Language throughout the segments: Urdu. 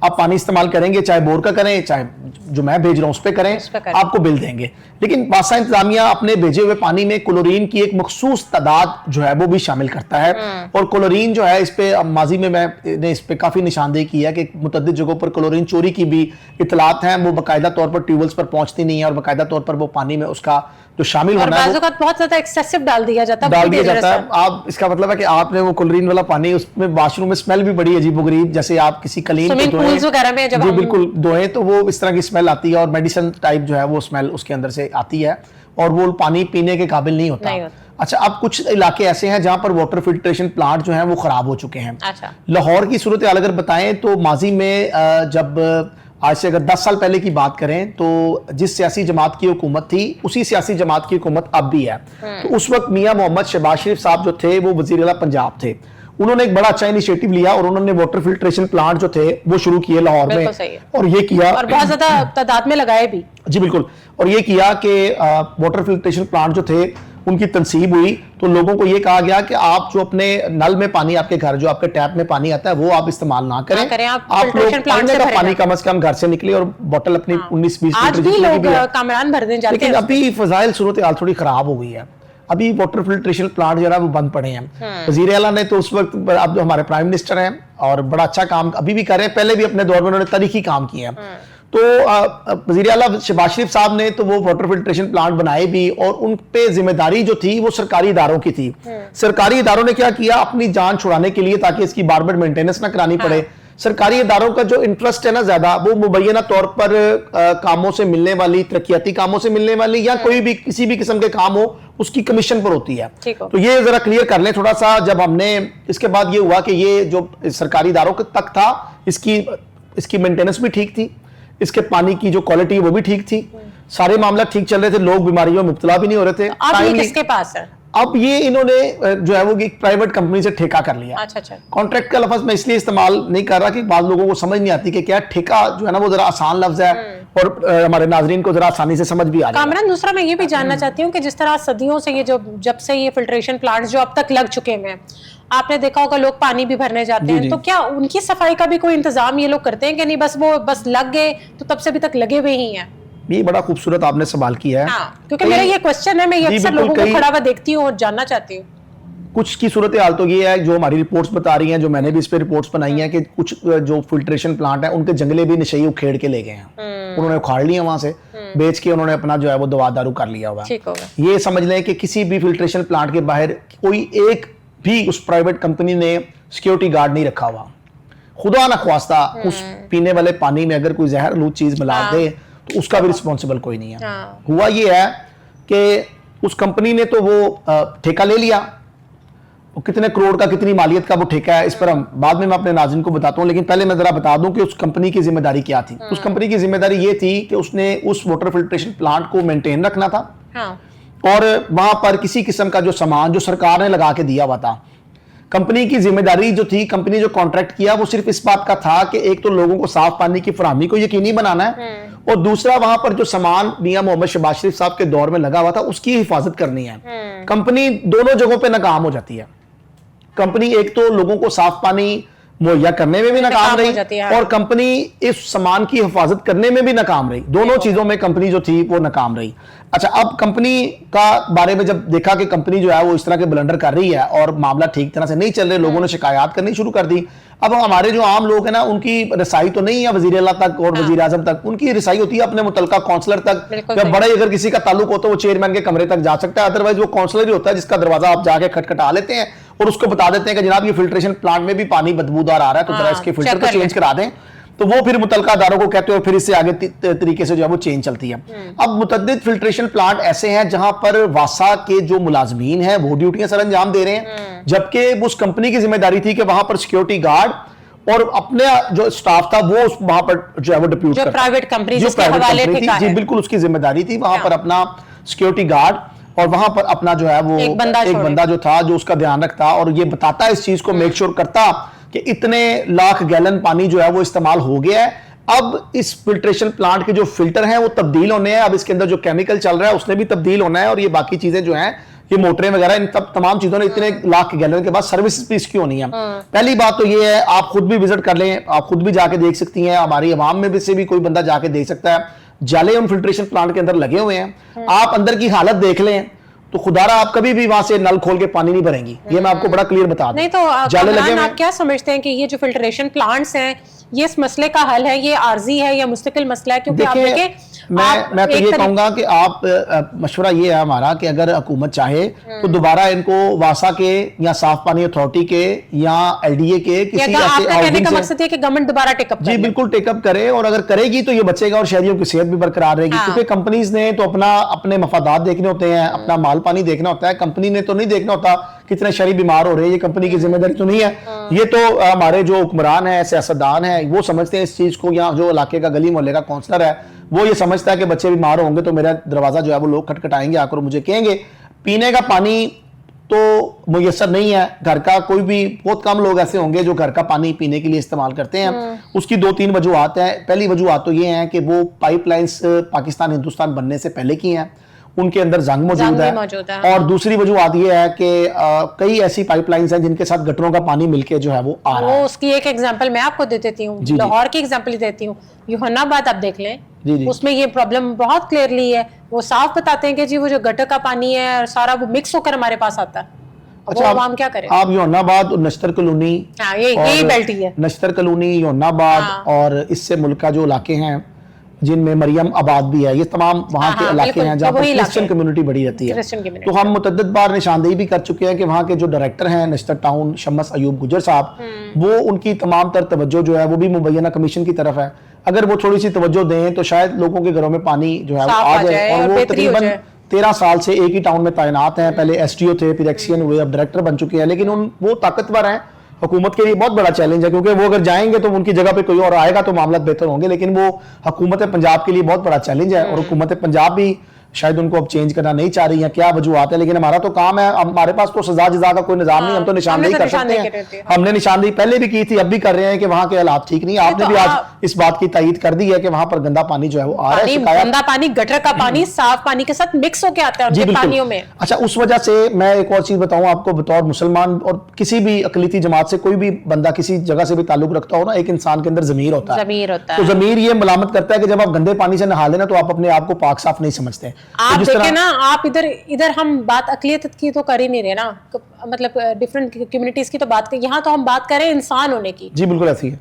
آپ پانی استعمال کریں گے، چاہے بور کا کریں چاہے جو میں بھیج رہا ہوں اس پہ کریں، آپ کو بل دیں گے. لیکن بادشاہ انتظامیہ اپنے بھیجے ہوئے پانی میں کلورین کی ایک مخصوص تعداد جو ہے وہ بھی شامل کرتا ہے. اور کلورین جو ہے اس پہ ماضی میں نے اس پہ کافی نشاندہی کی ہے کہ متعدد جگہوں پر کلورین چوری کی بھی اطلاعات ہیں. وہ باقاعدہ طور پر ٹیوبویلز پر پہنچتی نہیں ہے اور باقاعدہ طور پر وہ پانی میں اس کا جو شامل ہونا ہے بعض اوقات بہت زیادہ ایکسیسو ڈال دیا جاتا ہے. آپ اس کا مطلب ہے کہ آپ نے وہ کلورین والا پانی اس میں واش روم میں اسمیل بھی بڑی عجیب و غریب، جیسے آپ کسی کلین وغیرہ میں جب بالکل دھوئیں تو وہ اس طرح کی اسمیل آتی ہے اور میڈیسن ٹائپ جو ہے وہ اسمیل اس کے اندر سے آتی ہے اور وہ پانی پینے کے قابل نہیں ہوتا. اچھا، اب کچھ علاقے ایسے ہیں جہاں پر واٹر فلٹریشن پلانٹ جو ہیں وہ خراب ہو چکے ہیں. لاہور کی صورتحال اگر بتائیں تو ماضی میں جب آج سے اگر 10 سال پہلے کی بات کریں تو جس سیاسی جماعت کی حکومت تھی اسی سیاسی جماعت کی حکومت اب بھی ہے. تو اس وقت میاں محمد شہباز شریف صاحب جو تھے وہ وزیر اعلیٰ پنجاب تھے. انہوں نے ایک بڑا اچھا انیشیٹو لیا اور انہوں نے واٹر فلٹریشن پلانٹ جو تھے وہ شروع کیے لاہور میں، اور یہ کیا اور بہت زیادہ تعداد میں لگائے بھی. جی بالکل. اور یہ کیا کہ واٹر فلٹریشن پلانٹ جو تھے ان کی تنصیب ہوئی تو لوگوں کو یہ کہا گیا کہ آپ جو اپنے نل میں پانی آپ کے گھر جو آپ کے ٹیپ میں پانی آتا ہے وہ آپ استعمال نہ کریں، آپ لوگ پینے کا پانی کم از کم گھر سے نکلے اور بوٹل اپنی 19-20 آج بھی لوگ کامران بھرنے جاتے ہیں. لیکن ابھی فضائل صورتحال تھوڑی خراب ہو گئی ہے. ابھی واٹر فلٹریشن پلانٹ جو ہے وہ بند پڑے ہیں. وزیر اعلیٰ نے تو اس وقت اب جو ہمارے پرائم منسٹر ہیں اور بڑا اچھا کام ابھی بھی کر رہے ہیں، پہلے بھی اپنے دور میں انہوں نے تاریخی کام کیے ہیں. تو وزیر اعلیٰ شہباز شریف صاحب نے تو وہ واٹر فلٹریشن پلانٹ بنائے بھی اور ان پہ ذمہ داری جو تھی وہ سرکاری اداروں کی تھی. سرکاری اداروں نے کیا کیا، اپنی جان چھڑانے کے لیے تاکہ اس کی بار بار مینٹیننس نہ کرانی پڑے، سرکاری اداروں کا جو انٹرسٹ ہے نا زیادہ وہ مبینہ طور پر کاموں سے ملنے والی ترقیاتی کاموں سے ملنے والی یا کوئی بھی کسی بھی قسم کے کام ہو اس کی کمیشن پر ہوتی ہے. تو یہ ذرا کلیئر کر لیں تھوڑا سا. جب ہم نے اس کے بعد یہ ہوا کہ یہ جو سرکاری اداروں تک تھا اس کی مینٹیننس بھی ٹھیک تھی، اس کے پانی کی جو کوالٹی وہ بھی ٹھیک تھی، سارے معاملات ٹھیک چل رہے تھے، لوگ بیماریوں میں مبتلا بھی نہیں ہو رہے تھے. اب یہ کس کے پاس ہے؟ اب یہ انہوں نے جو ہے وہ ایک پرائیویٹ کمپنی سے ٹھیکہ کر لیا. کانٹریکٹ کا لفظ میں اس لیے استعمال نہیں کر رہا کہ بعض لوگوں کو سمجھ نہیں آتی کہ کیا ٹھیکہ جو ہے نا وہ ذرا آسان لفظ ہے اور ہمارے ناظرین کو ذرا آسانی سے سمجھ بھی آ رہی ہے. کامران دوسرا میں یہ بھی جاننا چاہتی ہوں کہ جس طرح صدیوں سے یہ جب سے یہ فلٹریشن پلانٹس جو اب تک لگ چکے ہیں، آپ نے دیکھا ہوگا لوگ پانی بھی بھرنے جاتے ہیں، تو کیا ان کی صفائی کا بھی کوئی انتظام یہ لوگ کرتے ہیں کہ نہیں بس وہ بس لگ گئے تو تب سے ابھی تک لگے ہوئے ہی ہیں؟ یہ بڑا خوبصورت آپ نے سوال کیا ہے، کیونکہ میرا یہ کوسچن ہے، میں یہ اکثر لوگوں کو کھڑا ہوا دیکھتی ہوں اور جاننا چاہتی ہوں. کچھ کی صورتحال تو یہ ہے جو ہماری رپورٹس بتا رہی ہیں، جو میں نے بھی اس پہ رپورٹس بنائی ہیں کہ کچھ جو فلٹریشن پلانٹ ہیں ان کے جنگلے بھی نشئی اکھیڑ کے لے گئے ہیں، انہوں نے اکھاڑ لیا وہاں سے بیچ کے انہوں نے اپنا جو ہے وہ دوا دارو کر لیا ہوا. یہ سمجھ لیں کہ کسی بھی فلٹریشن پلانٹ کے باہر کوئی ایک بھی اس پرائیویٹ کمپنی نے سیکیورٹی گارڈ نہیں رکھا ہوا. خدا نہ خواستہ اس پینے والے پانی میں اگر کوئی زہر آلود چیز ملا دے تو اس کا بھی رسپانسبل کوئی نہیں ہے. ہوا یہ ہے کہ اس کمپنی نے تو وہ ٹھیکہ لے لیا، کتنے کروڑ کا کتنی مالیت کا وہ ٹھیکہ ہے، اس پر ہم بعد میں اپنے ناظرین کو بتاتا ہوں. لیکن پہلے میں ذرا بتا دوں کہ اس کمپنی کی ذمہ داری کیا تھی. اس کمپنی کی ذمہ داری یہ تھی کہ اس نے اس واٹر فلٹریشن پلانٹ کو مینٹین رکھنا تھا اور وہاں پر کسی قسم کا جو سامان جو سرکار نے لگا کے دیا ہوا تھا. کمپنی کی ذمہ داری جو تھی، کمپنی جو کانٹریکٹ کیا وہ صرف اس بات کا تھا کہ ایک تو لوگوں کو صاف پانی کی فراہمی کو یقینی بنانا ہے اور دوسرا وہاں پر جو سامان میاں محمد شہباز شریف صاحب کے دور میں لگا ہوا تھا اس کی حفاظت کرنی ہے. کمپنی دونوں جگہوں پہ ناکام ہو جاتی ہے. کمپنی ایک تو لوگوں کو صاف پانی مہیا کرنے میں بھی ناکام رہی اور کمپنی اس سامان کی حفاظت کرنے میں بھی ناکام رہی. دونوں چیزوں میں کمپنی جو تھی وہ ناکام رہی. اچھا، اب کمپنی کا بارے میں جب دیکھا کہ کمپنی جو ہے وہ اس طرح کے بلنڈر کر رہی ہے اور معاملہ ٹھیک طرح سے نہیں چل رہے، لوگوں نے شکایات کرنی شروع کر دی. اب ہمارے جو عام لوگ ہیں نا ان کی رسائی تو نہیں ہے وزیر اعلیٰ تک اور وزیر اعظم تک، ان کی رسائی ہوتی ہے اپنے متعلقہ کونسلر تک. جب بڑے اگر کسی کا تعلق ہو تو وہ چیئرمین کے کمرے تک جا سکتا ہے، ادروائز وہ کونسلر ہی ہوتا ہے جس کا دروازہ آپ جا کے کھٹکھٹا لیتے ہیں اور اس کو بتا دیتے ہیں کہ جناب یہ فلٹریشن پلانٹ میں بھی پانی بدبودار آ رہا ہے تو ذرا اس کے فلٹر کو چینج کرا دیں. تو وہ پھر متعلقہ اداروں کو کہتے ہیں اور پھر اس سے آگے طریقے سے جو ہے وہ چینج چلتی ہے. اب متعدد فلٹریشن پلانٹ ایسے ہیں جہاں پر واسا کے جو ملازمین ہیں وہ ڈیوٹیاں سر انجام دے رہے ہیں، جبکہ اس کمپنی کی ذمہ داری تھی کہ وہاں پر سیکیورٹی گارڈ اور اپنے جو سٹاف تھا وہ وہاں پر جو ہے وہ ڈپیوٹ کرتا، جو پرائیویٹ کمپنی جس کے حوالے ٹھیکا ہے، جی بالکل اس کی ذمہ داری تھی وہاں پر اپنا سیکیورٹی گارڈ اور وہاں پر اپنا جو ہے وہ ایک بندہ جو تھا جو اس کا دھیان رکھتا اور یہ بتاتا اس چیز کو میک شور کرتا کہ اتنے لاکھ گیلن پانی جو ہے وہ استعمال ہو گیا ہے، اب اس فلٹریشن پلانٹ کے جو فلٹر ہیں وہ تبدیل ہونے ہیں, اب اس کے اندر جو کیمیکل چل رہا ہے اس نے بھی تبدیل ہونا ہے, اور یہ باقی چیزیں جو ہیں یہ موٹریں وغیرہ ان تمام چیزوں نے اتنے لاکھ گیلن کے بعد سروسز بھی اس کی ہونی ہے. پہلی بات تو یہ ہے, آپ خود بھی وزٹ کر لیں, آپ خود بھی جا کے دیکھ سکتی ہیں, ہماری عوام میں بھی سے بھی کوئی بندہ جا کے دیکھ سکتا ہے, جالے ان فلٹریشن پلانٹ کے اندر لگے ہوئے ہیں, آپ اندر کی حالت دیکھ لیں تو خدا رہا آپ کبھی بھی وہاں سے نل کھول کے پانی نہیں بھریں گی, یہ میں آپ کو بڑا کلیئر بتا دوں. نہیں تو کامران, آپ کیا سمجھتے ہیں کہ یہ جو فلٹریشن پلانٹس ہیں یہ اس مسئلے کا حل ہے, یہ عارضی ہے یا مستقل مسئلہ ہے؟ کیونکہ آپ دیکھیں میں تو یہ کہوں گا کہ آپ مشورہ یہ ہے ہمارا کہ اگر حکومت چاہے تو دوبارہ ان کو واسا کے یا صاف پانی اتھارٹی کے یا ایل ڈی اے کے کسی ایسے کہنے کا مقصد یہ کہ گورنمنٹ دوبارہ ٹیک اپ جی بالکل ٹیک اپ کرے, اور اگر کرے گی تو یہ بچے گا اور شہریوں کی صحت بھی برقرار رہے گی, کیونکہ کمپنیز نے تو اپنے مفادات دیکھنے ہوتے ہیں, اپنا مال پانی دیکھنا ہوتا ہے, کمپنی نے تو نہیں دیکھنا ہوتا کتنے شہری بیمار ہو رہے ہیں, یہ کمپنی کی ذمہ داری تو نہیں ہے. یہ تو ہمارے جو حکمران ہیں, سیاستدان ہیں, وہ سمجھتے ہیں اس چیز کو, یا جو علاقے کا گلی محلے کا کونسلر ہے وہ یہ سمجھتا ہے کہ بچے بیمار ہوں گے تو میرا دروازہ جو ہے وہ لوگ کھٹکھٹائیں گے آ کر مجھے کہیں گے. پینے کا پانی تو میسر نہیں ہے, گھر کا کوئی بھی بہت کم لوگ ایسے ہوں گے جو گھر کا پانی پینے کے لیے استعمال کرتے ہیں. اس کی 2-3 وجوہات ہیں. پہلی وجوہات تو یہ ہیں کہ وہ پائپ لائنز پاکستان ہندوستان بننے سے پہلے کی ہیں, ان کے اندر زنگ موجود ہے, اور دوسری وجوہات یہ ہے کہ کئی ایسی پائپ لائنز ہیں جن کے ساتھ گٹروں کا پانی مل کے جو ہے وہ آ رہا ہے. اس کی ایک ایگزامپل میں آپ کو دے دیتی ہوں, لاہور کی ایگزامپل دیتی ہوں. یوحنا آباد آپ دیکھ لیں, اس میں یہ پرابلم بہت کلیئرلی ہے, وہ صاف بتاتے ہیں کہ جی وہ جو گٹر کا پانی ہے اور سارا وہ مکس ہو کر ہمارے پاس آتا ہے. اچھا عوام کیا کرے, آپ یوحنا آباد اور نشتر کالونی, یہی بیلٹ ہی ہے, نشتر کالونی, یوحنا آباد اور اس سے ملکہ جو علاقے ہیں جن میں مریم آباد بھی ہے, یہ تمام وہاں کے علاقے ہیں جہاں پر کرسچن کمیونٹی بڑی رہتی ہے. تو ہم متعدد بار نشاندہی بھی کر چکے ہیں کہ وہاں کے جو ڈائریکٹر ہیں نشتر ٹاؤن شمس ایوب گجر صاحب, وہ ان کی تمام تر توجہ جو ہے وہ بھی مبینہ کمیشن کی طرف ہے. اگر وہ تھوڑی سی توجہ دیں تو شاید لوگوں کے گھروں میں پانی جو ہے وہ آ جائے. اور وہ تقریباً 13 سال سے ایک ہی ٹاؤن میں تعینات ہیں, پہلے ایس ٹی او تھے, پھر ایکسین ہوئے, اب ڈائریکٹر بن چکے ہیں, لیکن وہ طاقتور ہیں. حکومت کے لیے بہت بڑا چیلنج ہے, کیونکہ وہ اگر جائیں گے تو ان کی جگہ پہ کوئی اور آئے گا تو معاملات بہتر ہوں گے, لیکن وہ حکومت پنجاب کے لیے بہت بڑا چیلنج ہے. اور حکومت پنجاب بھی شاید ان کو اب چینج کرنا نہیں چاہ رہی ہیں, کیا وجوہات ہیں, لیکن ہمارا تو کام ہے, ہمارے پاس تو سزا جزا کا کوئی نظام نہیں, ہم تو نشاندہی کر سکتے ہیں. ہم نے نشاندہی پہلے بھی کی تھی, اب بھی کر رہے ہیں کہ وہاں کے حالات ٹھیک نہیں. آپ نے بھی آج اس بات کی تائید کر دی ہے کہ وہاں پر گندا پانی جو ہے وہ آ رہا ہے, گندا پانی گٹر کا پانی صاف پانی کے ساتھ مکس ہو کے آتا ہے ان کے پانیوں میں. اچھا, اس وجہ سے میں ایک اور چیز بتاؤں آپ کو, بطور مسلمان اور کسی بھی اقلیتی جماعت سے کوئی بھی بندہ کسی جگہ سے بھی تعلق رکھتا ہو نا, ایک انسان کے اندر ضمیر ہوتا ہے. تو ضمیر یہ ملامت کرتا ہے کہ جب آپ گندے پانی سے نہا لینا تو آپ اپنے آپ کو پاک صاف نہیں سمجھتے. آپ دیکھیں نا, آپ ادھر ہم بات اقلیت کی تو کر ہی نہیں رہے نا, مطلب ڈیفرنٹ کمیونٹیز کی تو بات کریں, یہاں تو ہم بات کریں انسان ہونے کی. جی بالکل ایسی ہے.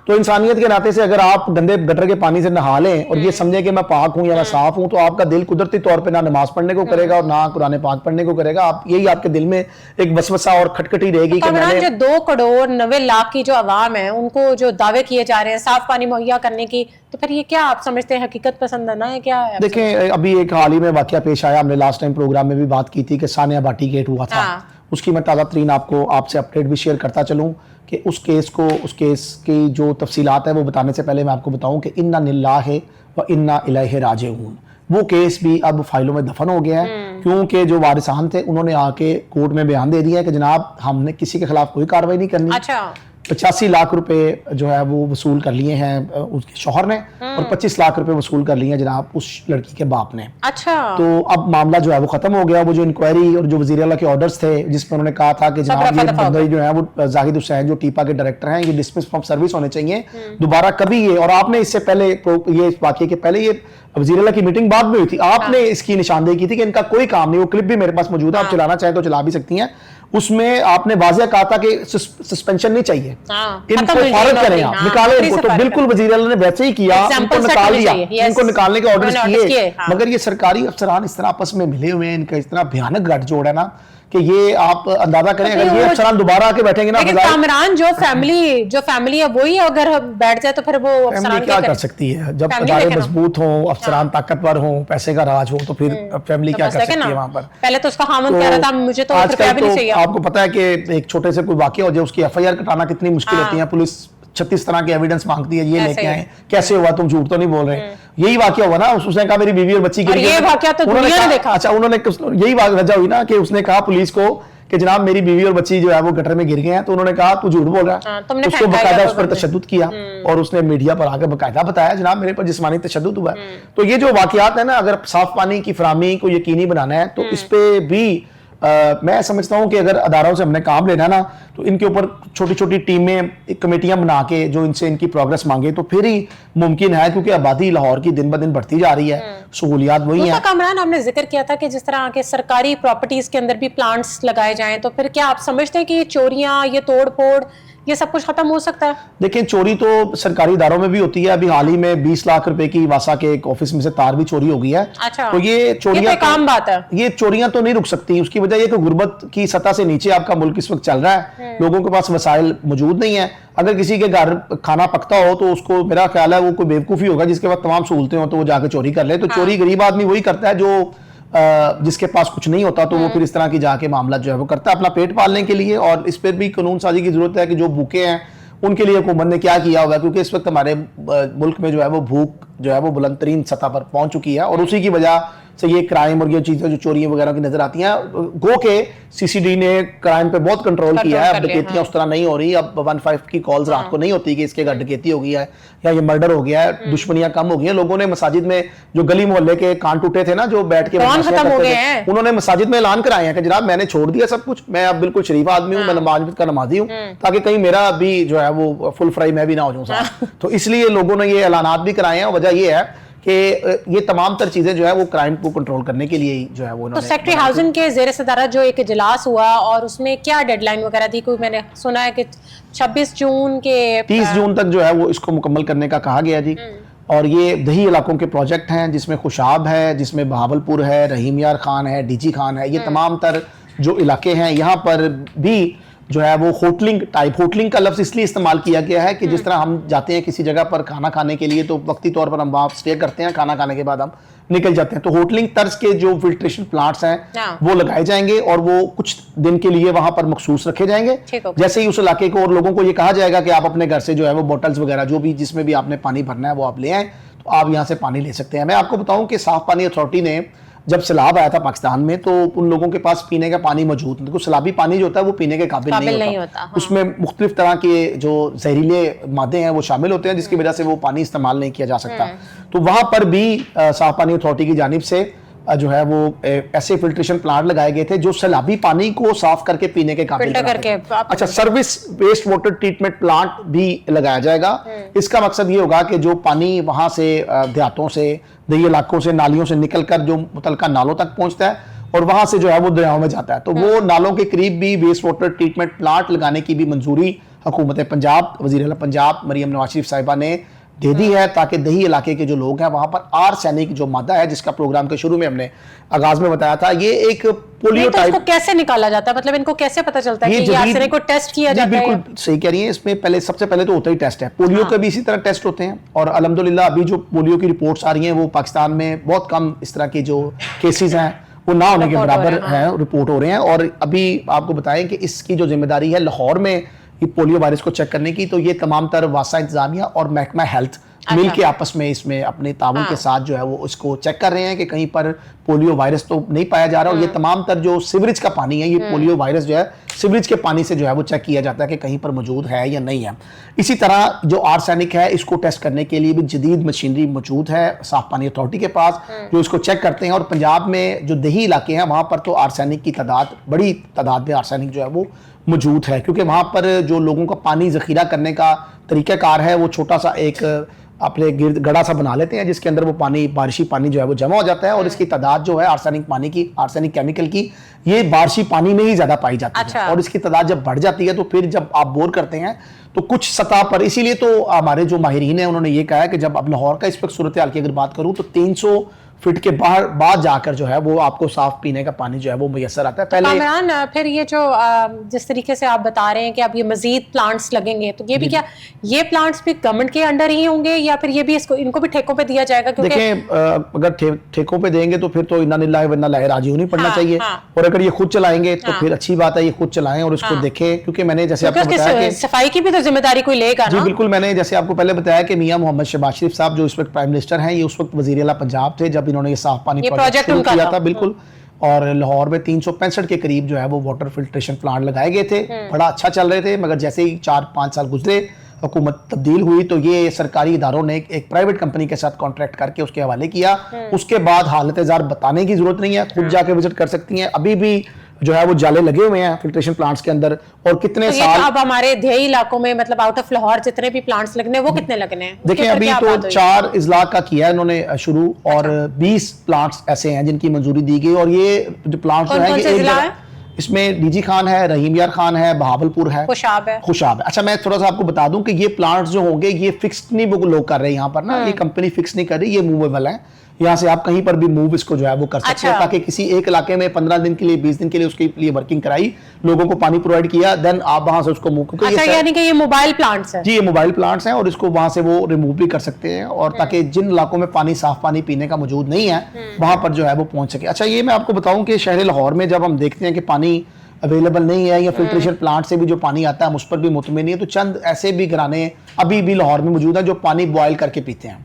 تو انسانیت کے ناطے سے اگر آپ گندے گٹر کے پانی سے نہا لیں اور یہ سمجھیں کہ میں پاک ہوں یا میں صاف ہوں, تو آپ کا دل قدرتی طور پہ نہ نماز پڑھنے کو کرے گا اور نہ قرآن پاک پڑھنے کو کرے گا. آپ یہی آپ کے دل میں ایک وسوسہ اور کھٹکھٹی رہے گی کہ میں نے جو 2 کروڑ 90 لاکھ کی جو عوام ہے ان کو جو دعوے کیے جا رہے ہیں صاف پانی مہیا کرنے کی, تو پھر یہ کیا آپ سمجھتے ہیں حقیقت پسندانہ ہے کیا ہے؟ دیکھیں ابھی ایک حال ہی میں واقعہ پیش آیا, ہم نے لاسٹ ٹائم پروگرام میں بھی بات کی تھی کہ ثانیہ بھاٹی گیٹ ہوا تھا. اس کی میں تازہ ترین آپ سے اپڈیٹ بھی شیئر کرتا چلوں کہ اس کیس کی جو تفصیلات ہیں وہ بتانے سے پہلے میں آپ کو بتاؤں کہ انا للہ و انا الیہ راجعون, وہ کیس بھی اب فائلوں میں دفن ہو گیا ہے, کیونکہ جو وارثان تھے انہوں نے آ کے کورٹ میں بیان دے دیا ہے کہ جناب ہم نے کسی کے خلاف کوئی کارروائی نہیں کرنی. 85 لاکھ روپے جو ہے وہ وصول کر لیے ہیں اس کے شوہر نے, اور 25 لاکھ روپے وصول کر لیے ہیں جناب اس لڑکی کے باپ نے. اچھا, تو اب معاملہ جو ہے وہ ختم ہو گیا. وہ جو انکوائری اور جو وزیر اعلیٰ کے آرڈرز تھے جس میں انہوں نے کہا تھا کہ جناب یہ بندے جو ہیں وہ زاہد حسین جو ٹیپا کے ڈائریکٹر ہیں یہ ڈسمس فرام سروس ہونے چاہیے دوبارہ کبھی یہ, اور آپ نے اس سے پہلے یہ واقعے کے پہلے یہ وزیر اعلیٰ کی میٹنگ بعد میں ہوئی تھی, آپ نے اس کی نشاندہی کی تھی کہ ان کا کوئی کام نہیں. وہ کلپ بھی میرے پاس موجود ہے, آپ چلانا چاہیں تو چلا بھی سکتی ہیں. اس میں آپ نے واضح کہا تھا کہ سسپینشن نہیں چاہیے, ان کو فارغ کریں, آپ نکالیں ان کو. تو بالکل وزیر اعلیٰ نے ویسے ہی کیا, ان کو نکال دیا, ان کو نکالنے کے آرڈرز کیے. مگر یہ سرکاری افسران اس طرح آپس میں ملے ہوئے ہیں, ان کا اس طرح بھیانک گٹھ جوڑ ہے نا کہ یہ آپ اندازہ کریں اگر یہ افسران دوبارہ آ کے بیٹھیں گے نا, کامران جو فیملی ہے وہی اگر بیٹھ جائے تو پھر وہ افسران کیا کر سکتی ہے؟ جب ادارے مضبوط ہوں, افسران طاقتور ہوں, پیسے کا راج ہو, تو پھر فیملی کیا کر سکتی ہے وہاں پر؟ پہلے تو اس کا خامند کہہ رہا تھا مجھے تو روپیہ بھی نہیں چاہیے. آپ کو پتا ہے کہ ایک چھوٹے سے کوئی واقعہ ہو جائے اس کی ایف آئی آر کٹانا کتنی مشکل ہوتی ہے. پولیس 36 طرح کے ایویڈنس مانگتی ہے, یہ لے کے آئے, کیسے ہوا, تم جھوٹ تو نہیں بول رہے. یہی واقعہ ہوا نا, اس نے کہا میری بیوی اور بچی کے لیے, یہ واقعہ تو دنیا نے دیکھا. اچھا, انہوں نے یہی وجہ ہوئی نا کہ اس نے کہا پولیس کو کہ جناب میری بیوی اور بچی جو ہے وہ گٹر میں گر گئے ہیں, تو انہوں نے کہا تو جھوٹ بول رہا ہے. تم نے اس کو پھینکا باقاعدہ یا اس پر تشدد کیا اور اس نے میڈیا پر آ کے باقاعدہ بتایا جناب میرے پر جسمانی تشدد ہوا ہے. تو یہ جو واقعات ہیں نا, اگر صاف پانی کی فراہمی کو یقینی بنانا ہے تو اس پہ بھی میں سمجھتا ہوں کہ اگر اداروں سے ہم نے کام لینا نا, تو ان کے اوپر چھوٹی چھوٹی ٹیمیں, کمیٹیاں بنا کے جو ان سے ان کی پروگرس مانگے تو پھر ہی ممکن ہے, کیونکہ آبادی لاہور کی دن بدن بڑھتی جا رہی ہے, سہولیات وہی ہیں. کامران, آپ نے ذکر کیا تھا کہ جس طرح کے سرکاری پراپرٹیز کے اندر بھی پلانٹس لگائے جائیں, تو پھر کیا آپ سمجھتے ہیں کہ یہ چوریاں, یہ توڑ پھوڑ, یہ سب کچھ ختم ہو سکتا ہے؟ دیکھیں چوری تو سرکاری اداروں میں بھی ہوتی ہے. ابھی حال ہی میں 20 لاکھ روپے کی واسا کے ایک آفس میں سے تار بھی چوری ہو گئی ہے. اچھا, تو یہ چوریاں کام بات ہے. یہ چوریاں تو نہیں رک سکتی. اس کی وجہ یہ کہ غربت کی سطح سے نیچے آپ کا ملک اس وقت چل رہا ہے, لوگوں کے پاس وسائل موجود نہیں ہیں. اگر کسی کے گھر کھانا پکتا ہو تو اس کو میرا خیال ہے وہ کوئی بیوقوفی ہوگا جس کے پاس تمام سہولتیں ہوں تو وہ جا کے چوری کر لے. تو چوری غریب آدمی وہی کرتا ہے جو جس کے پاس کچھ نہیں ہوتا, تو وہ پھر اس طرح کی جا کے معاملہ جو ہے وہ کرتا ہے اپنا پیٹ پالنے کے لیے. اور اس پر بھی قانون سازی کی ضرورت ہے کہ جو بھوکے ہیں ان کے لیے حکومت نے کیا کیا ہوگا, کیونکہ اس وقت ہمارے ملک میں جو ہے وہ بھوک جو ہے وہ بلند ترین سطح پر پہنچ چکی ہے, اور اسی کی وجہ سے یہ کرائم اور یہ چیزیں جو چوریاں وغیرہ کی نظر آتی ہیں. گو کہ سی سی ڈی نے کرائم پہ بہت کنٹرول کیا ہے, اب ڈکیتیاں اس طرح نہیں ہو رہی. اب 15 کی کالز رات کو نہیں ہوتی کہ اس کے گھر ڈکیتی ہو گئی ہے یا یہ مرڈر ہو گیا ہے. دشمنیاں کم ہو گئی ہیں. لوگوں نے مساجد میں جو گلی محلے کے کان ٹوٹے تھے نا, جو بیٹھ کے انہوں نے مساجد میں اعلان کرائے ہیں کہ جناب میں نے چھوڑ دیا سب کچھ, میں اب بالکل شریف آدمی ہوں, میں نماز کا نمازی ہوں, تاکہ کہیں میرا بھی جو ہے وہ فل فرائی میں بھی نہ ہو جاؤں صاحب. تو اس لیے لوگوں نے یہ اعلانات بھی کرائے ہیں. وجہ یہ ہے کہ یہ تمام تر چیزیں جو ہے وہ کرائم کو کنٹرول کرنے کے لیے جو ہے وہ تو سیکٹری ہاؤسنگ کے زیر صدارت جو ایک اجلاس ہوا, اور اس میں کیا ڈیڈ لائن وغیرہ تھی؟ کوئی میں نے سنا ہے کہ 26 جون کے 30 جون تک جو ہے وہ اس کو مکمل کرنے کا کہا گیا جی. اور یہ دیہی علاقوں کے پروجیکٹ ہیں جس میں خوشاب ہے, جس میں بہاولپور ہے, رحیم یار خان ہے, ڈی جی خان ہے. یہ تمام تر جو علاقے ہیں یہاں پر بھی جو ہے وہ ہوٹلنگ کا لفظ اس لیے استعمال کیا گیا ہے کہ جس طرح ہم جاتے ہیں کسی جگہ پر کھانا کھانے کے لیے تو وقتی طور پر ہم وہاں سٹے کرتے ہیں, کھانا کھانے کے بعد ہم نکل جاتے ہیں. تو ہوٹلنگ طرز کے جو فلٹریشن پلانٹس ہیں وہ لگائے جائیں گے اور وہ کچھ دن کے لیے وہاں پر مخصوص رکھے جائیں گے. جیسے ہی اس علاقے کو اور لوگوں کو یہ کہا جائے گا کہ آپ اپنے گھر سے جو ہے وہ بوٹلز وغیرہ جو بھی جس میں بھی آپ نے پانی بھرنا ہے وہ آپ لے آئیں, تو آپ یہاں سے پانی لے سکتے ہیں. میں آپ کو بتاؤں کہ صاف پانی اتھارٹی نے جب سیلاب آیا تھا پاکستان میں تو ان لوگوں کے پاس پینے کا پانی موجود نہیں. سیلابی پانی جو ہوتا ہے وہ پینے کے قابل نہیں ہوتا. اس میں مختلف طرح کے جو زہریلے مادے ہیں وہ شامل ہوتے ہیں جس کی وجہ سے وہ پانی استعمال نہیں کیا جا سکتا. تو وہاں پر بھی صاف پانی اتھارٹی کی جانب سے جو ہے وہ ایسے فلٹریشن پلانٹ لگائے گئے تھے جو سیلابی پانی کو صاف کر کے پینے کے قابل بناتے ہیں. اچھا, service waste water treatment plant بھی لگایا جائے گا. اس کا مقصد یہ ہوگا کہ جو پانی وہاں سے دیہاتوں سے, دیہی علاقوں سے, نالیوں سے نکل کر جو متعلقہ نالوں تک پہنچتا ہے اور وہاں سے جو ہے وہ دریاؤں میں جاتا ہے, تو وہ نالوں کے قریب بھی ویسٹ واٹر ٹریٹمنٹ پلانٹ لگانے کی بھی منظوری حکومت پنجاب, وزیر اعلیٰ پنجاب مریم نواز شریف صاحبہ نے دے دی ہے, تاکہ دیہی علاقے کے جو لوگ ہیں وہاں پر آرسینک جو مادہ ہے جس کا پروگرام کے شروع میں ہم نے آغاز میں بتایا تھا, یہ ایک پولیو ٹائپ. اس کو کیسے نکالا جاتا ہے, مطلب ان کو کیسے پتہ چلتا ہے کہ یہ آرسینک کو ٹیسٹ کیا جاتا ہے؟ بالکل صحیح کہہ رہی ہیں. اس میں پہلے سب سے پہلے تو ہوتا ہی ٹیسٹ ہے. پولیو کے بھی اسی طرح ٹیسٹ ہوتے ہیں, اور الحمدللہ ابھی جو پولیو کی رپورٹس آ رہی ہیں وہ پاکستان میں بہت کم اس طرح کے جو کیسز ہیں وہ نہ ہونے کے برابر ہیں, رپورٹ ہو رہے ہیں. اور ابھی آپ کو بتائیں کہ اس کی جو ذمہ داری ہے لاہور میں یہ پولیو وائرس کو چیک کرنے کی, تو یہ تمام تر واسا انتظامیہ اور محکمہ ہیلتھ مل کے آپس میں اس میں اپنے تعاون کے ساتھ جو ہے وہ اس کو چیک کر رہے ہیں کہ کہیں پر پولیو وائرس تو نہیں پایا جا رہا. اور یہ تمام تر جو سیوریج کا پانی ہے, یہ پولیو وائرس جو ہے سیوریج کے پانی سے جو ہے وہ چیک کیا جاتا ہے کہ کہیں پر موجود ہے یا نہیں ہے. اسی طرح جو آرسینک ہے اس کو ٹیسٹ کرنے کے لیے بھی جدید مشینری موجود ہے صاف پانی اتھارٹی کے پاس جو اس کو چیک کرتے ہیں. اور پنجاب میں جو دیہی علاقے ہیں وہاں پر تو آرسینک کی تعداد, بڑی تعداد میں آرسینک جو ہے وہ موجود ہے, کیونکہ وہاں پر جو لوگوں کا پانی ذخیرہ کرنے کا طریقہ کار ہے وہ چھوٹا سا ایک اپنے گرد گڑا سا بنا لیتے ہیں جس کے اندر وہ پانی, بارشی پانی جو ہے وہ جمع ہو جاتا ہے. اور اس کی تعداد جو ہے آرسینک پانی کی, آرسینک کیمیکل کی, یہ بارشی پانی میں ہی زیادہ پائی جاتی ہے. اور اس کی تعداد جب بڑھ جاتی ہے تو پھر جب آپ بور کرتے ہیں تو کچھ سطح پر, اسی لیے تو ہمارے جو ماہرین ہیں انہوں نے یہ کہا ہے کہ جب اب لاہور کا اس وقت صورتحال کی اگر بات کروں تو 300 فٹ کے باہر بعد جا کر جو ہے وہ آپ کو صاف پینے کا پانی جو ہے وہ میسر آتا ہے. پہلے کامران, پھر یہ جو جس طریقے سے آپ بتا رہے ہیں کہ اب یہ مزید پلانٹس لگیں گے, تو یہ بھی کیا یہ پلانٹس بھی گورنمنٹ کے انڈر ہی ہوں گے یا پھر یہ بھی ان کو بھی ٹھیکوں پہ دیا جائے گا؟ دیکھیں اگر ٹھیکوں پہ دیں گے تو پھر تو انا للہ و انا الیہ راجعون نہیں پڑھنا چاہیے, اور اگر یہ خود چلائیں گے تو پھر اچھی بات ہے, یہ خود چلائیں اور اس کو دیکھیں. کیونکہ میں نے جیسے آپ کو بتایا کہ صفائی کی بھی تو ذمہ داری کوئی لے گا. جی بالکل, میں نے جیسے آپ کو پہلے بتایا کہ میاں محمد شہباز شریف صاحب جو اس وقت پرائم منسٹر ہیں, یہ اس وقت وزیر اعلیٰ پنجاب تھے جب انہوں نے یہ صاف پانی پروجیکٹ شروع کیا تھا. بالکل, اور لاہور میں 365 کے قریب جو ہے وہ واٹر فلٹریشن پلانٹ لگائے گئے تھے، بڑا اچھا چل رہے تھے، مگر جیسے ہی 4-5 سال گزرے، حکومت تبدیل ہوئی، تو یہ سرکاری اداروں نے ایک پرائیویٹ کمپنی کے ساتھ کانٹریکٹ کر کے اس کے حوالے کیا۔ اس کے بعد حالت زار بتانے کی ضرورت نہیں ہے، خود جا کے وزٹ کر سکتی ہیں، ابھی بھی جو ہے وہ جالے لگے ہوئے ہیں فلٹریشن پلانٹس کے اندر، اور کتنے سال اب ہمارے دیہی علاقوں میں مطلب آؤٹ آف لاہور جتنے بھی پلانٹس لگنے ہیں وہ کتنے لگنے ہیں؟ دیکھیں ابھی تو 4 اضلاع کا کیا ہے انہوں نے شروع، اور 20 پلانٹس ایسے ہیں جن کی منظوری دی گئی، اور یہ جو پلانٹس جو ہیں اس میں ڈی جی خان ہے، رحیم یار خان ہے، بہاولپور ہے، خوشاب ہے۔ اچھا میں تھوڑا سا آپ کو بتا دوں کہ یہ پلانٹس جو ہوں گے یہ فکسڈ نہیں وہ لوگ کر رہے ہیں یہاں پر نا، یہ کمپنی فکس نہیں کر رہی، یہ موویبل ہے، یہاں سے آپ کہیں پر بھی موو اس کو جو ہے وہ کر سکتے ہیں، تاکہ کسی ایک علاقے میں 15 دن کے لیے 20 دن کے لیے اس کے لیے ورکنگ کرائی، لوگوں کو پانی پرووائڈ کیا، دین آپ وہاں سے اس کو موو، یعنی کہ یہ موبائل پلانٹس ہیں؟ جی یہ موبائل پلانٹس ہیں، اور اس کو وہاں سے وہ ریموو بھی کر سکتے ہیں، اور تاکہ جن علاقوں میں پانی صاف پانی پینے کا موجود نہیں ہے وہاں پر جو ہے وہ پہنچ سکے۔ اچھا یہ میں آپ کو بتاؤں کہ شہر لاہور میں جب ہم دیکھتے ہیں کہ پانی اویلیبل نہیں ہے، یا فلٹریشن پلانٹ سے بھی جو پانی آتا ہے ہم اس پر بھی مطمئن نہیں ہے، تو چند ایسے بھی گھرانے ابھی بھی لاہور میں موجود ہیں جو پانی بوائل کر کے پیتے ہیں،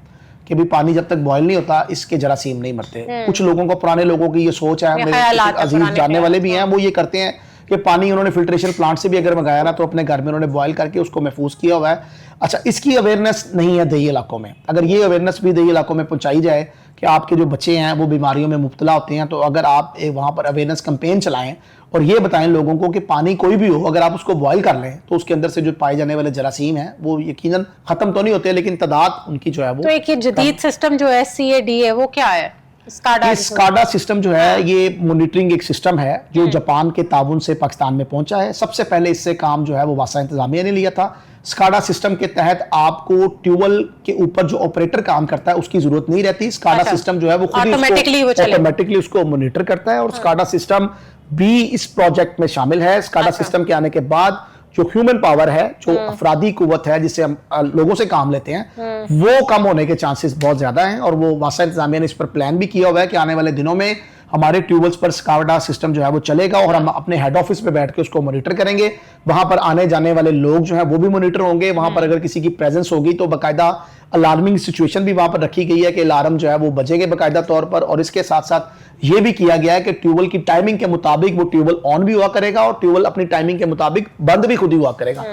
کہ بھی پانی جب تک بوائل نہیں ہوتا اس کے جراثیم نہیں مرتے۔ کچھ لوگوں کو، پرانے لوگوں کی یہ سوچ ہے، میرے عزیز جاننے والے بھی ہیں، وہ یہ کرتے ہیں کہ پانی انہوں نے فلٹریشن پلانٹ سے بھی اگر منگایا نا تو اپنے گھر میں انہوں نے بوائل کر کے اس کو محفوظ کیا ہوا ہے۔ اچھا اس کی اویئرنیس نہیں ہے دیہی علاقوں میں، اگر یہ اویئرنیس بھی دیہی علاقوں میں پہنچائی جائے کہ آپ کے جو بچے ہیں وہ بیماریوں میں مبتلا ہوتے ہیں، تو اگر آپ وہاں پر اویئرنیس کمپین چلائیں اور یہ بتائیں لوگوں کو کہ پانی کوئی بھی ہو اگر آپ اس کو بوائل کر لیں تو اس کے اندر سے جو پائے جانے والے جراثیم ہیں وہ یقیناً ختم تو نہیں ہوتے، لیکن تعداد ان کی جو ہے وہ۔ تو ایک یہ جدید سسٹم جو ہے CAD ہے وہ کیا ہے؟ اسکاڈا سسٹم جو ہے یہ مانیٹرنگ ایک سسٹم ہے جو جاپان کے تعاون سے پاکستان میں پہنچا ہے۔ سب سے پہلے اس سے کام جو ہے وہ واسا انتظامیہ نے لیا تھا۔ اسکاڈا سسٹم کے تحت آپ کو ٹیوبل کے اوپر جو آپریٹر کام کرتا ہے اس کی ضرورت نہیں رہتی، اسکاڈا سسٹم جو ہے وہ خود آٹومیٹکلی اس کو مانیٹر کرتا ہے، اور اسکاڈا سسٹم بھی اس پروجیکٹ میں شامل ہے۔ اسکاڈا سسٹم کے آنے کے بعد جو ہیومن پاور ہے، جو افرادی قوت ہے جس سے ہم لوگوں سے کام لیتے ہیں، وہ کم ہونے کے چانسز بہت زیادہ ہیں، اور وہ واسا انتظامیہ نے اس پر پلان بھی کیا ہوا ہے کہ آنے والے دنوں میں ہمارے ٹیوبلز پر اسکاڈا سسٹم جو ہے وہ چلے گا، اور ہم اپنے ہیڈ آفس پہ بیٹھ کے اس کو مانیٹر کریں گے، وہاں پر آنے جانے والے لوگ جو ہیں وہ بھی مانیٹر ہوں گے، وہاں پر اگر کسی کی پریزنس ہوگی تو باقاعدہ الارمنگ سچویشن بھی وہاں پر رکھی گئی ہے کہ الارم جو ہے وہ بجے گے باقاعدہ طور پر، اور اس کے ساتھ ساتھ یہ بھی کیا گیا ہے کہ ٹیوبل کی ٹائمنگ کے مطابق وہ ٹیوبل آن بھی ہوا کرے گا اور ٹیوبل اپنی ٹائمنگ کے مطابق بند بھی خود ہی ہوا کرے گا،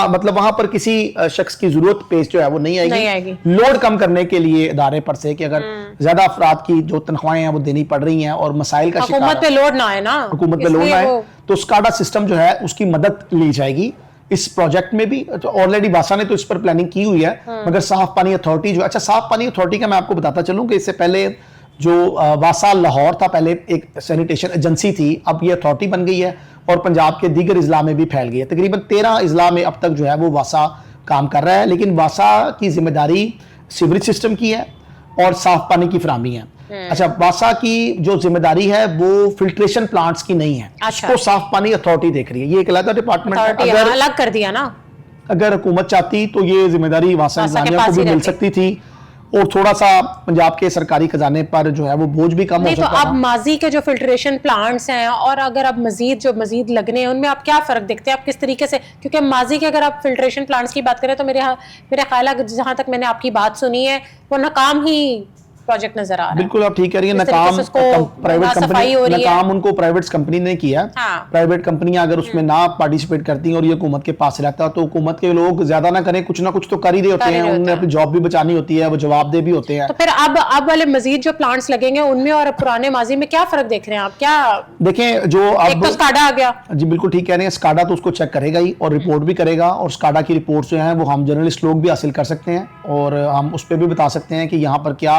مطلب وہاں پر کسی شخص کی ضرورت پیش جو ہے وہ نہیں آئے گی۔ لوڈ کم کرنے کے لیے ادارے پر سے کہ اگر زیادہ افراد کی جو تنخواہیں ہیں وہ دینی پڑ رہی ہیں اور مسائل کا شکار حکومت پہ لوڈ نہ آئے نا، حکومت پہ لوڈ نہ آئے، تو اسکاڈا سسٹم جو ہے اس کی مدد لی جائے گی اس پروجیکٹ میں بھی۔ آلریڈی واسا نے تو اس پر پلاننگ کی ہوئی ہے، مگر صاف پانی اتھارٹی جو، اچھا صاف پانی اتھارٹی کا میں آپ کو بتاتا چلوں کہ اس سے پہلے جو واسا لاہور تھا پہلے ایک سینیٹیشن ایجنسی تھی، اب یہ اتھارٹی بن گئی ہے اور پنجاب کے دیگر اضلاع میں بھی پھیل گئی ہے، تقریباً 13 اضلاع میں اب تک جو ہے وہ واسا کام کر رہا ہے، لیکن واسا کی ذمہ داری سیوریج سسٹم کی ہے اور صاف پانی کی فراہمی ہے۔ اچھا واسا کی جو ذمہ داری ہے وہ فلٹریشن پلانٹس کی نہیں ہے، اس کو صاف پانی اتھارٹی دیکھ رہی ہے، یہ ایک علیحدہ ڈپارٹمنٹ ہے، الگ کر دیا نا۔ اگر حکومت چاہتی تو یہ ذمہ داری واسا انتظامیہ کو بھی مل سکتی تھی، اور تھوڑا سا پنجاب کے سرکاری خزانے پر جو ہے وہ بوجھ بھی کم ہو سکتا ہے۔ تو اب ماضی کے جو فلٹریشن پلانٹس ہیں اور اگر اب مزید لگنے ہیں ان میں آپ کیا فرق دیکھتے ہیں، آپ کس طریقے سے، کیونکہ ماضی کے اگر آپ فلٹریشن پلانٹس کی بات کریں تو میرے خیال ہے جہاں تک میں نے آپ کی بات سنی ہے وہ ناکام ہی پروجیکٹ نظر آ رہا ہے۔ بالکل آپ ٹھیک کہہ رہی ہیں، ناکام ان کو پرائیویٹ کمپنی نے کیا، پرائیویٹ کمپنیاں اگر اس میں نہ پارٹیسپیٹ کرتی ہیں اور یہ حکومت کے پاس رہتا تو حکومت کے لوگ زیادہ نہ کریں، کچھ نہ کچھ تو کر ہی رہے ہوتے ہیں، انہوں نے اپنی جاب بھی بچانی ہوتی ہے، وہ جواب دہ بھی ہوتے ہیں۔ تو پھر اب والے مزید جو پلانٹس لگیں گے ان میں اور پرانے ماضی میں کیا فرق دیکھ رہے ہیں آپ؟ کیا دیکھیں جو ایک تو اسکاڈا آ گیا، جی بالکل ٹھیک کہہ رہے ہیں، اسکاڈا تو اس کو چیک کرے گا ہی اور رپورٹ بھی کرے گا، اور اسکاڈا کی رپورٹ جو ہیں وہ ہم جرنلسٹ لوگ بھی حاصل کر سکتے ہیں اور ہم اس پہ بھی بتا سکتے ہیں کہ یہاں پر کیا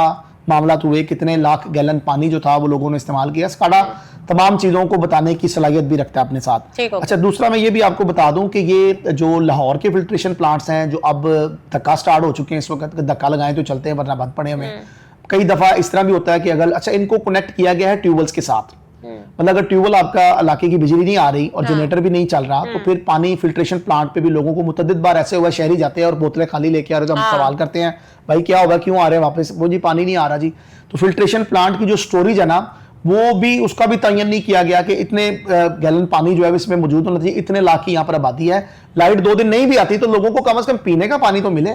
معاملات ہوئے، کتنے لاکھ گیلن پانی جو تھا وہ لوگوں نے استعمال کیا۔ اسکاڈا تمام چیزوں کو بتانے کی صلاحیت بھی رکھتا ہے اپنے ساتھ۔ اچھا دوسرا میں یہ بھی آپ کو بتا دوں کہ یہ جو لاہور کے فلٹریشن پلانٹس ہیں جو اب دھکا سٹارٹ ہو چکے ہیں اس وقت، دھکا لگائیں تو چلتے ہیں ورنہ بند پڑے ہمیں، کئی دفعہ اس طرح بھی ہوتا ہے کہ اگر اچھا ان کو کنیکٹ کیا گیا ہے ٹیوبلز کے ساتھ، مطلب اگر ٹیوبل آپ کا علاقے کی بجلی نہیں آ رہی اور جنریٹر بھی نہیں چل رہا تو پھر پانی فلٹریشن پلانٹ پہ بھی لوگوں کو متعدد بار ایسے ہوا شہری جاتے ہیں اور بوتلیں خالی لے کے آ رہے ہیں، ہم سوال کرتے ہیں بھائی کیا ہوگا، کیوں آ رہے ہیں واپس، وہ جی پانی نہیں آ رہا جی۔ تو فلٹریشن پلانٹ کی جو سٹوریج ہے نا وہ بھی اس کا بھی تعین نہیں کیا گیا کہ اتنے گیلن پانی جو ہے اس میں موجود ہونا چاہیے، اتنے لاکھ کی یہاں پر آبادی ہے، لائٹ 2 دن نہیں بھی آتی تو لوگوں کو کم از کم پینے کا پانی تو ملے۔